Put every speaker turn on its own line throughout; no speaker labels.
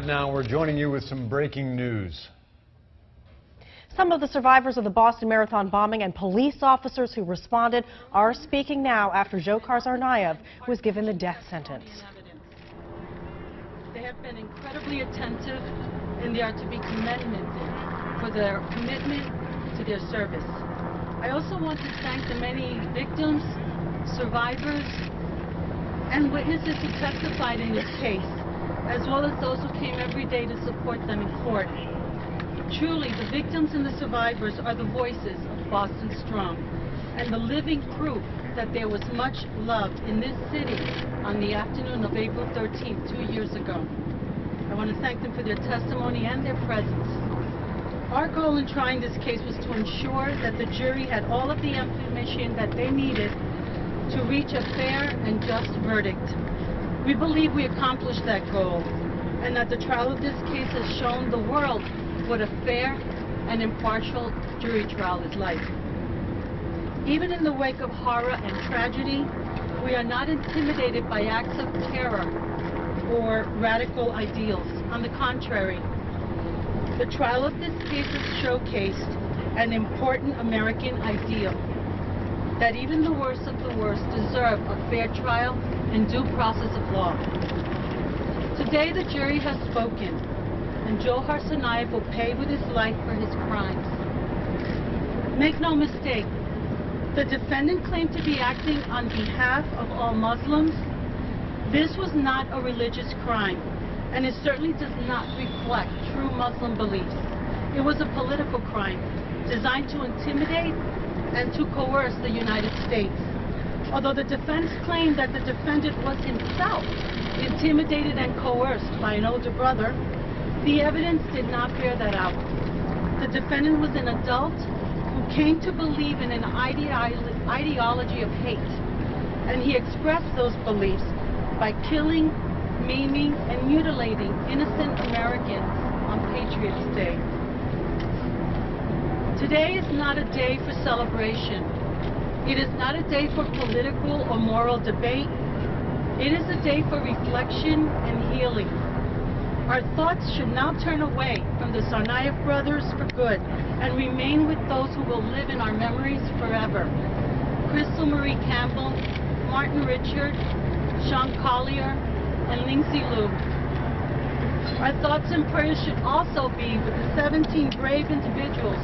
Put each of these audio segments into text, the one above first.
Now we're joining you with some breaking news.
Some of the survivors of the Boston Marathon bombing and police officers who responded are speaking now after Dzhokhar Tsarnaev was given the death sentence.
They have been incredibly attentive, and they are to be commended for their commitment to their service. I also want to thank the many victims, survivors, and witnesses who testified in this case, as well as those who came every day to support them in court. Truly, the victims and the survivors are the voices of Boston Strong, and the living proof that there was much love in this city on the afternoon of April 13th, 2 years ago. I want to thank them for their testimony and their presence. Our goal in trying this case was to ensure that the jury had all of the information that they needed to reach a fair and just verdict. We believe we accomplished that goal, and that the trial of this case has shown the world what a fair and impartial jury trial is like. Even in the wake of horror and tragedy, we are not intimidated by acts of terror or radical ideals. On the contrary, the trial of this case has showcased an important American ideal, that even the worst of the worst deserve a fair trial and due process of law. Today the jury has spoken, and Dzhokhar Tsarnaev will pay with his life for his crimes. Make no mistake, the defendant claimed to be acting on behalf of all Muslims. This was not a religious crime, and it certainly does not reflect true Muslim beliefs. It was a political crime designed to intimidate and to coerce the United States. Although the defense claimed that the defendant was himself intimidated and coerced by an older brother, the evidence did not bear that out. The defendant was an adult who came to believe in an ideology of hate, and he expressed those beliefs by killing, maiming, and mutilating innocent Americans on Patriots' Day. Today is not a day for celebration. It is not a day for political or moral debate. It is a day for reflection and healing. Our thoughts should now turn away from the Tsarnaev brothers for good and remain with those who will live in our memories forever. Crystal Marie Campbell, Martin Richard, Sean Collier, and Lindsay Liu. Our thoughts and prayers should also be with the 17 brave individuals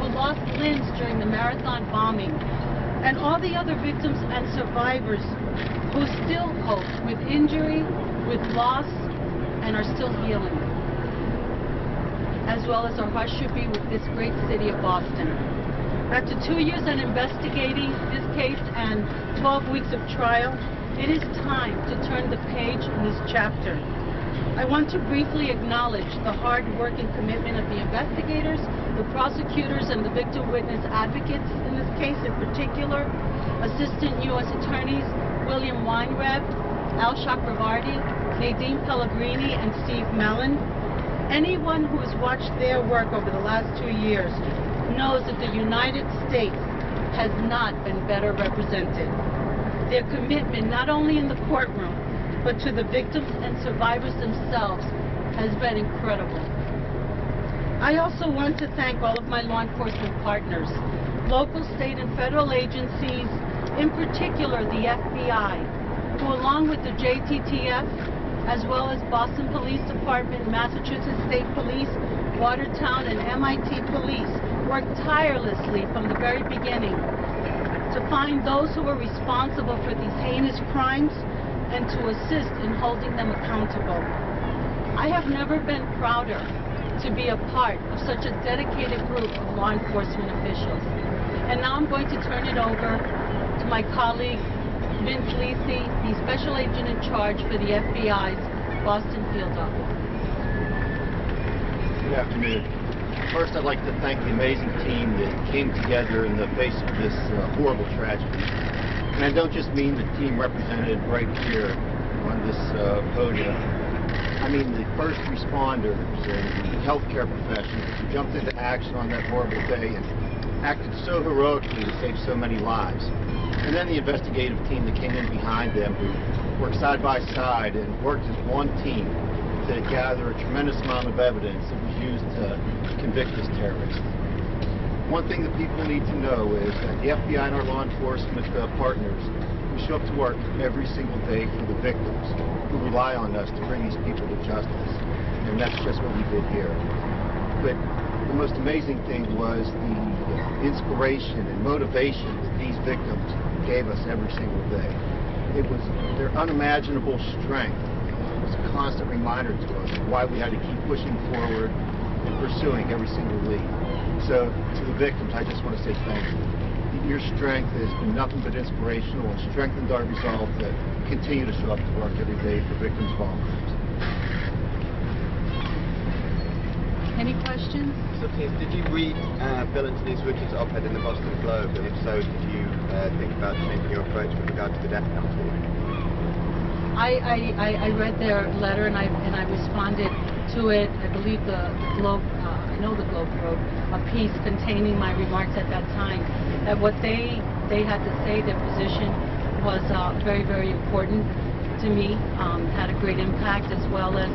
who lost limbs during the marathon bombing, and all the other victims and survivors who still cope with injury, with loss, and are still healing. As well as our hearts should be with this great city of Boston. After 2 years in investigating this case and 12 weeks of trial, it is time to turn the page in this chapter. I want to briefly acknowledge the hard work and commitment of the investigators, the prosecutors, and the victim witness advocates in this case, in particular, Assistant U.S. Attorneys William Weinreb, Al Chakravarty, Nadine Pellegrini, and Steve Mellon. Anyone who has watched their work over the last 2 years knows that the United States has not been better represented. Their commitment, not only in the courtroom, but to the victims and survivors themselves, has been incredible. I also want to thank all of my law enforcement partners, local, state, and federal agencies, in particular the FBI, who along with the JTTF, as well as Boston Police Department, Massachusetts State Police, Watertown, and MIT Police, worked tirelessly from the very beginning to find those who were responsible for these heinous crimes and to assist in holding them accountable. I have never been prouder to be a part of such a dedicated group of law enforcement officials. And now I'm going to turn it over to my colleague, Vince Lisi, the Special Agent in charge for the FBI's Boston Field Office.
Good afternoon. First, I'd like to thank the amazing team that came together in the face of this horrible tragedy. And I don't just mean the team represented right here on this podium. I mean the first responders and the healthcare professionals who jumped into action on that horrible day and acted so heroically to save so many lives. And then the investigative team that came in behind them, who worked side by side and worked as one team to gather a tremendous amount of evidence that was used to convict this terrorist. One thing that people need to know is that the FBI and our law enforcement partners, we show up to work every single day for the victims who rely on us to bring these people to justice. And that's just what we did here. But the most amazing thing was the inspiration and motivation that these victims gave us every single day. It was their unimaginable strength. It was a constant reminder to us of why we had to keep pushing forward and pursuing every single lead. So to the victims, I just want to say thank you. Your strength has been nothing but inspirational and strengthened our resolve to continue to show up to work every day for victims of bomb crimes.
Any questions?
So, Tim, did you read Bill and Denise Richards' op-ed in the Boston Globe? And if so, did you think about changing your approach with regard to the death penalty?
I read their letter and I responded to it. I believe the Globe, I know the Globe wrote a piece containing my remarks at that time, that what they had to say, their position was very, very important to me, had a great impact, as well as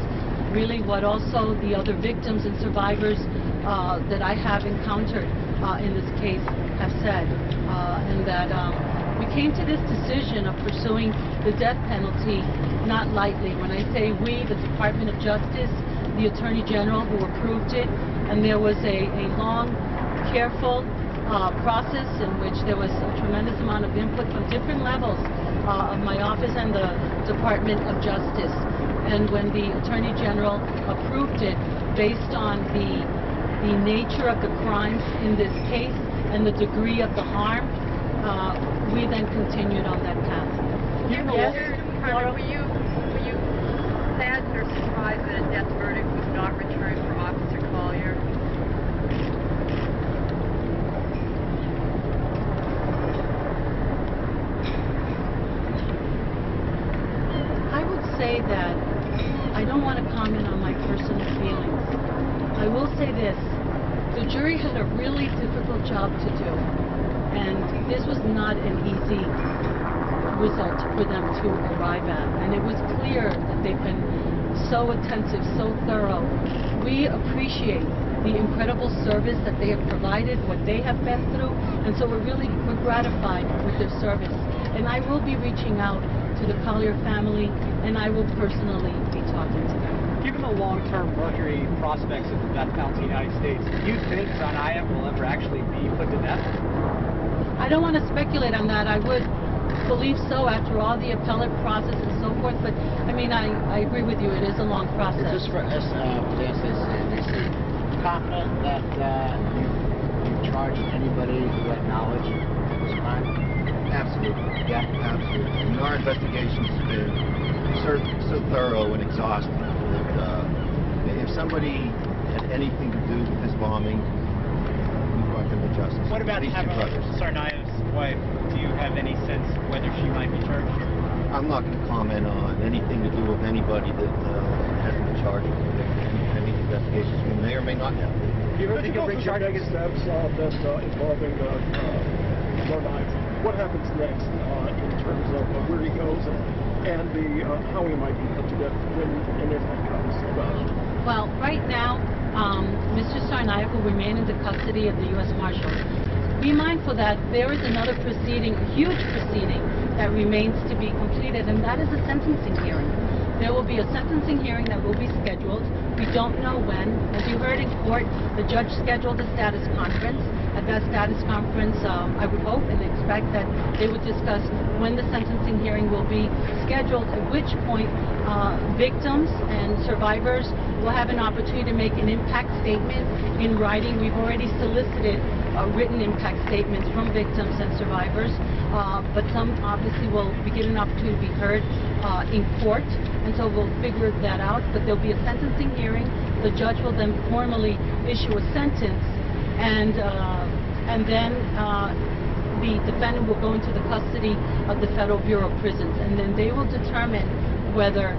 really what also the other victims and survivors that I have encountered in this case have said, and that we came to this decision of pursuing the death penalty not lightly. When I say we, the Department of Justice, the Attorney General who approved it, and there was a long, careful process in which there was a tremendous amount of input from different levels of my office and the Department of Justice. And when the Attorney General approved it based on the nature of the crimes in this case and the degree of the harm, we then continued on that path.
Yes, were you saddened or surprised that a death verdict was not returned for Officer Collier?
I would say that I don't want to comment on my personal feelings. I will say this. The jury had a really difficult job to do, and this was not an easy result for them to arrive at. And it was clear that they've been so attentive, so thorough. We appreciate the incredible service that they have provided, what they have been through, and so we're gratified with their service. And I will be reaching out to the Collier family, and I will personally be talking to them.
Given the long-term mercury prospects of the death penalty in the United States, do you think Tsarnaev will ever actually be put to death?
I don't want to speculate on that. I would believe so after all the appellate process and so forth, but I mean, I agree with you. It is a long process.
Just for us, is he confident that you charged anybody who had knowledge of this crime?
Absolutely. Yeah, absolutely. I mean, our investigation's been so thorough and exhaustive that if somebody had anything to do with this bombing, we brought them to justice.
What about
these two brothers?
Tsarnaev's wife? Do you have any sense whether she might be charged?
I'm not going to comment on anything to do with anybody that hasn't been charged with any investigations. We may or may not have.
You heard they can bring charges steps that involving Tsarnaev. What happens next in terms of where he goes and how he might be put to death when and if that comes about?
Well, right now, Mr. Tsarnaev will remain in the custody of the U.S. Marshals. Be mindful that there is another proceeding, a huge proceeding, that remains to be completed, and that is a sentencing hearing. There will be a sentencing hearing that will be scheduled. We don't know when. As you heard in court, the judge scheduled a status conference. At that status conference, I would hope and expect that they would discuss when the sentencing hearing will be scheduled, at which point victims and survivors will have an opportunity to make an impact statement in writing. We've already solicited written impact statements from victims and survivors, but some obviously will get an opportunity to be heard in court, and so we'll figure that out. But there'll be a sentencing hearing. The judge will then formally issue a sentence, and then the defendant will go into the custody of the Federal Bureau of Prisons, and then they will determine whether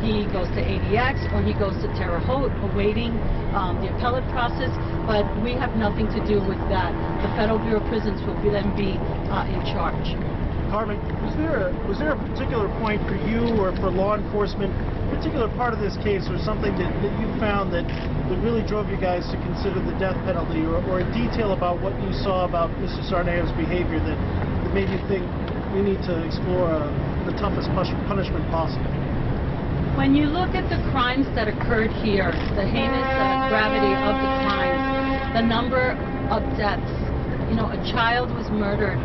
he goes to ADX or he goes to Terre Haute, awaiting the appellate process. But we have nothing to do with that. The Federal Bureau of Prisons will then be in charge.
Carmen, was there a particular point for you or for law enforcement, a particular part of this case or something that you found that really drove you guys to consider the death penalty, or a detail about what you saw about Mr. Tsarnaev's behavior that made you think we need to explore the toughest punishment possible?
When you look at the crimes that occurred here, the heinous gravity of the crimes, the number of deaths, you know, a child was murdered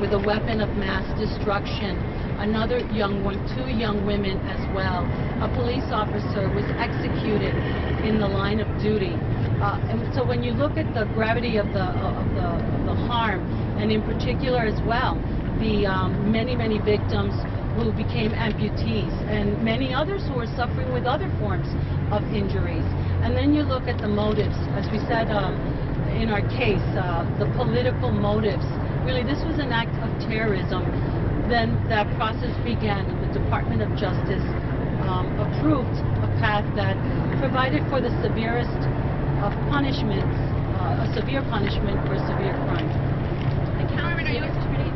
with a weapon of mass destruction. Another young one, 2 young women as well. A police officer was executed in the line of duty. And so when you look at the gravity of the harm, and in particular as well, the many victims who became amputees, and many others who were suffering with other forms of injuries. And then you look at the motives, as we said in our case, the political motives. Really, this was an act of terrorism. Then that process began, and the Department of Justice approved a path that provided for the severest of punishments, a severe punishment for a severe crime.
The Carmen, are you attorney?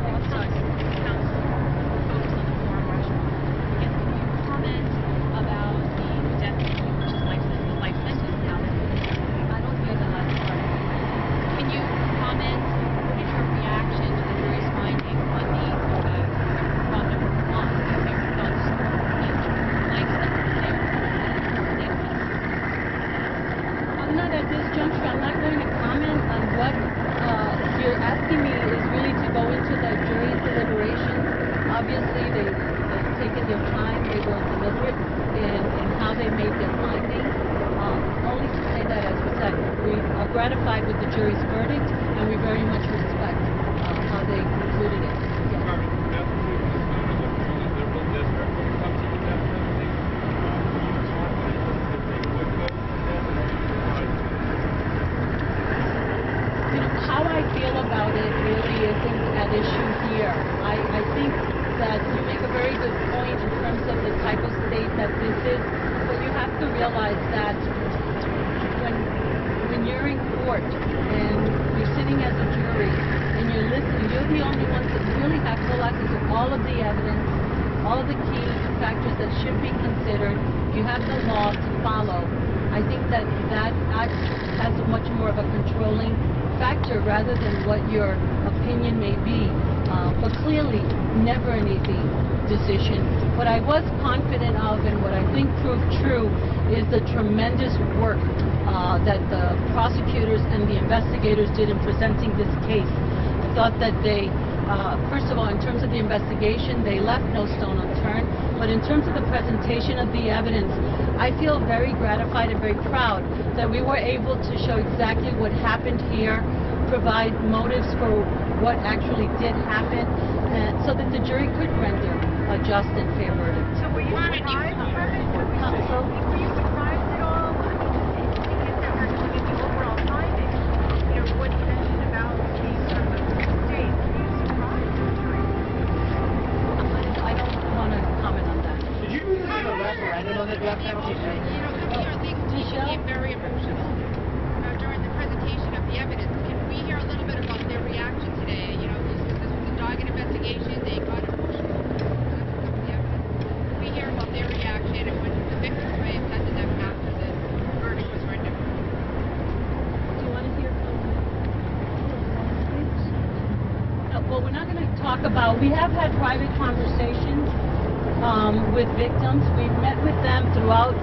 About the death penalty, which is the life sentence now.
I don't hear the last part.
Can you comment? What is your reaction to the jury's finding on the problem of law?
I'm not at this juncture. I'm not going to comment on what you're asking me. Is really to go into the jury's deliberations. Obviously, they've taken their time. They were deliberate in how they made their findings. Only to say that, as we said, we are gratified with the jury's verdict, and we very much respect how they concluded it. How I feel about it really isn't at issue here. I think that you make a very good point in terms of the type of state that this is, but you have to realize that when you're in court and you're sitting as a jury and you're listening, you're the only ones that really have full access to all of the evidence, all of the key factors that should be considered. You have the law to follow. I think that acts as much more of a controlling factor rather than what your opinion may be. But clearly, never an easy decision. What I was confident of and what I think proved true is the tremendous work that the prosecutors and the investigators did in presenting this case. I thought that they, first of all, in terms of the investigation, they left no stone unturned. But in terms of the presentation of the evidence, I feel very gratified and very proud that we were able to show exactly what happened here, provide motives for what actually did happen, so that the jury could render a just and fair verdict.
So were you surprised? Were you surprised at all? I mean, the overall findings, you know, what you mentioned about the sort of state, were you surprised?
I don't want to comment on that.
Did you have a referendum on the death penalty?
You know, some of your legal team became very emotional during the presentation of the evidence. Can we hear a little bit about their reaction today? You know, this was a dogged investigation. They got emotional. We hear about their reaction and when the victims may have said to them after the verdict was rendered.
Do you want to hear from well, we're not going to talk about, we have had private conversations with victims. We've met with them throughout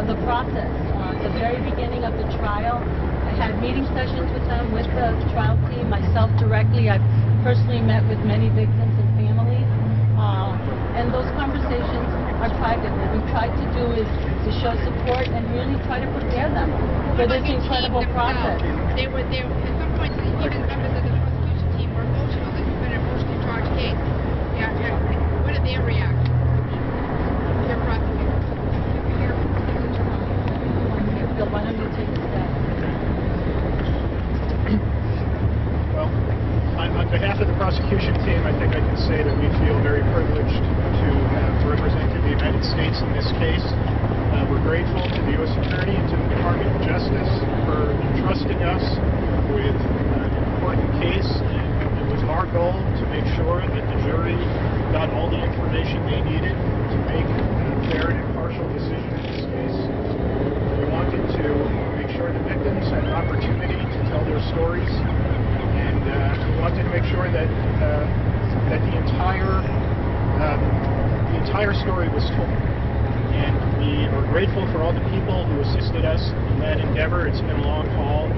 the process. At the very beginning of the trial, I had meeting sessions with them, with the trial team, myself directly. I've personally met with many victims and families. And those conversations are private. What we've tried to do is to show support and really try to prepare them for this incredible process.
They were there at some point, even members of the prosecution team were emotional. This has been an emotionally charged case. What are their reactions? Their prosecutors.
Bill, why don't you take a step?
Well, on behalf of the prosecution team, I think I can say that we feel very privileged to have represented the United States in this case. We're grateful to the U.S. Attorney and to the Department of Justice for entrusting us with an important case. And it was our goal to make
make sure that the jury got all the information they needed to make a fair and impartial decision in this case. We wanted to make sure the victims had an opportunity to tell their stories, and we wanted to make sure that that the entire story was told. And we are grateful for all the people who assisted us in that endeavor. It's been a long haul.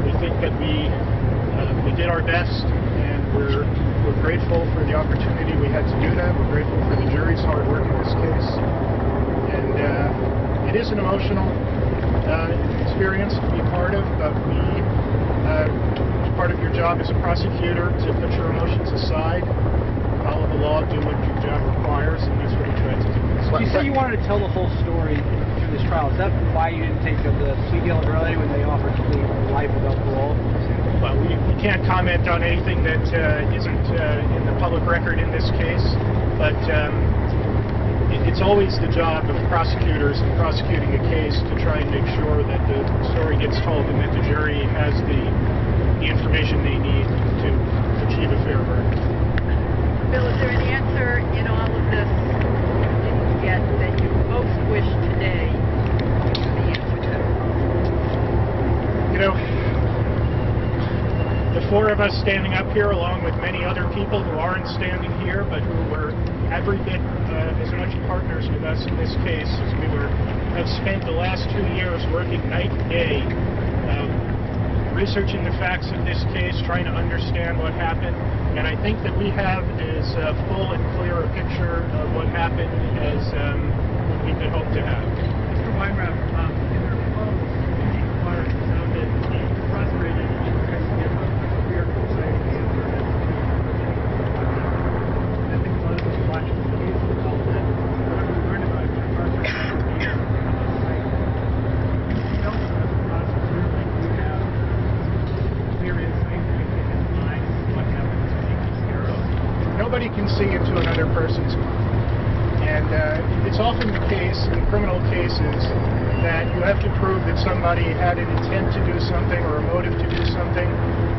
We think that we did our best, and we're grateful for the opportunity we had to do that. We're grateful for the jury's hard work in this case. And it is an emotional experience to be part of, but part of your job as a prosecutor to put your emotions aside, follow the law, do what your job requires, and that's what we tried to do.
You say you wanted to tell the whole story through this trial. Is that why you didn't take the plea deal early when they offered to plead life without parole?
Well, we can't comment on anything that isn't in the public record in this case, but it's always the job of prosecutors in prosecuting a case to try and make sure that the story gets told and that the jury has the information they need to achieve a fair verdict.
Bill, is there an answer in all of this you didn't get that you most wish today the answer to?
You know, the four of us standing up here, along with many other people who aren't standing here, but who were every bit as much partners with us in this case as we have spent the last 2 years working night and day, researching the facts of this case, trying to understand what happened, and I think that we have as full and clear a picture of what happened as we could hope to have.
Mr. Weinrab, in their close, Chief Clark sounded frustrated and trying to give a clear, concise answer as to I think one of the flashes of the case felt that whatever we learned about Chief Clark for years, you know, as a prosecutor, like you have clear insight into his mind, what happened to make these heroes.
Nobody can see into another person's mind. And it's often the case in criminal cases that you have to prove that somebody had an intent to do something or a motive to do something,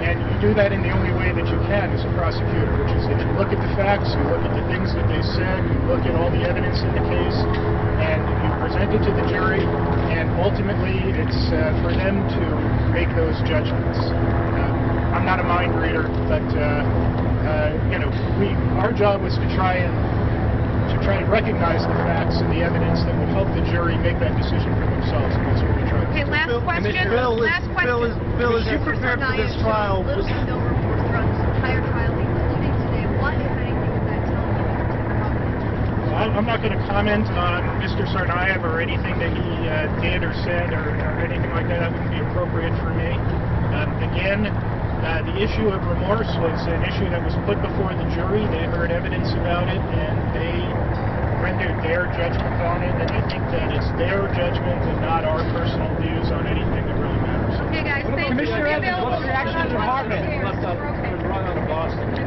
and you do that in the only way that you can as a prosecutor, which is that you look at the facts, you look at the things that they said, you look at all the evidence in the case, and you present it to the jury, and ultimately it's for them to make those judgments. I'm not a mind reader, but you know, our job was to try and recognize the facts and the evidence that would help the jury make that decision for themselves, and that's what we tried to do.
Okay, last question. Last question.
Bill, as you prepare for this trial,
a little bit no report throughout this entire trial, including today. What, if anything, is that telling you about it?
I'm not going to comment on Mr. Tsarnaev or anything that he did or said or anything like that. That wouldn't be appropriate for me. Again, the issue of remorse was an issue that was put before the jury. They heard evidence about it, and they rendered their judgment on it, and I think that it's their judgment and not our personal views on anything that really matters.
Okay, guys, thank you.
Commissioner Evans, what's the reaction of the department?
Okay.
Left up, run out of Boston.